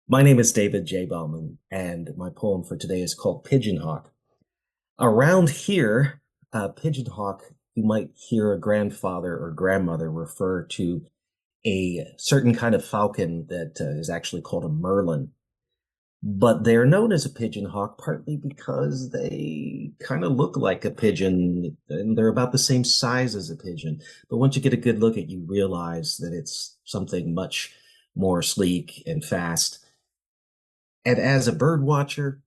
My name is David J. Bauman, and my poem for today is called Pigeon Hawk. Around here, Pigeon Hawk, you might hear a grandfather or grandmother refer to a certain kind of falcon that is actually called a merlin. But they're known as a pigeon hawk partly because they kind of look like a pigeon and they're about the same size as a pigeon. But once you get a good look at it, you realize that it's something much more sleek and fast. And as a bird watcher,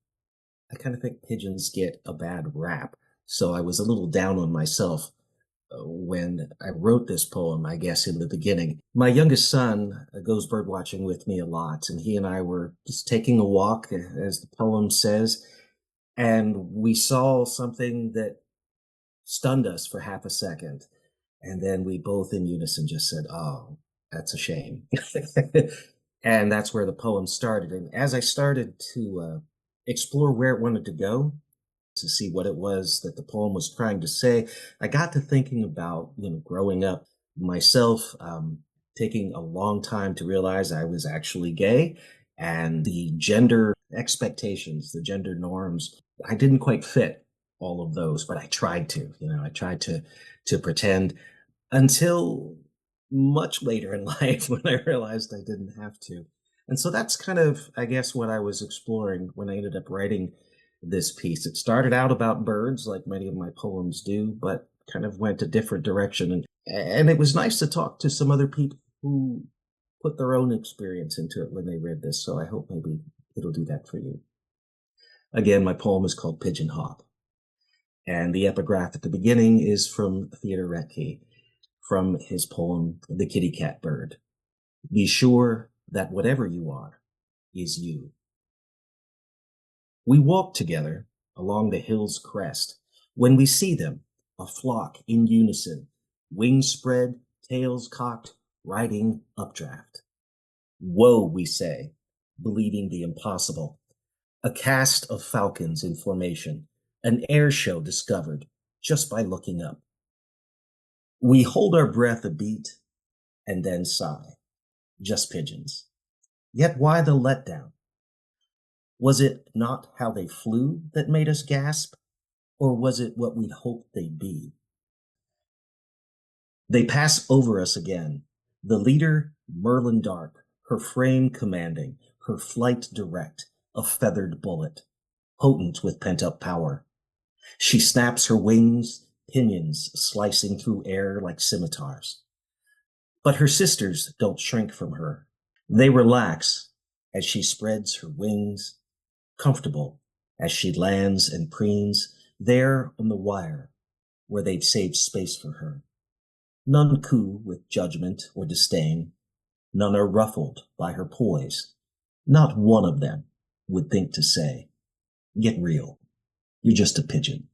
I kind of think pigeons get a bad rap. So I was a little down on myself when I wrote this poem, I guess, in the beginning. My youngest son goes bird watching with me a lot, and he and I were just taking a walk, as the poem says, and we saw something that stunned us for half a second. And then we both in unison just said, "Oh, that's a shame." And that's where the poem started. And as I started to explore where it wanted to go, to see what it was that the poem was trying to say, I got to thinking about, growing up myself, taking a long time to realize I was actually gay and the gender expectations, the gender norms. I didn't quite fit all of those, but I tried to, I tried to pretend until much later in life when I realized I didn't have to. And so that's kind of, I guess, what I was exploring when I ended up writing this piece. It started out about birds, like many of my poems do, but kind of went a different direction. And it was nice to talk to some other people who put their own experience into it when they read this. So I hope maybe it'll do that for you. Again, my poem is called Pigeon Hawk. And the epigraph at the beginning is from Theodore Roethke, from his poem, The Kitty Cat Bird. Be sure that whatever you are is you. We walk together along the hill's crest. When we see them, a flock in unison, wings spread, tails cocked, riding updraft. Woe, we say, believing the impossible. A cast of falcons in formation, an air show discovered just by looking up. We hold our breath a beat and then sigh, just pigeons. Yet why the letdown? Was it not how they flew that made us gasp, or was it what we'd hoped they'd be? They pass over us again, the leader, Merlin dark, her frame commanding, her flight direct, a feathered bullet, potent with pent-up power. She snaps her wings, pinions slicing through air like scimitars. But her sisters don't shrink from her. They relax as she spreads her wings, comfortable as she lands and preens there on the wire where they've saved space for her. None coo with judgment or disdain. None are ruffled by her poise. Not one of them would think to say, "Get real. You're just a pigeon."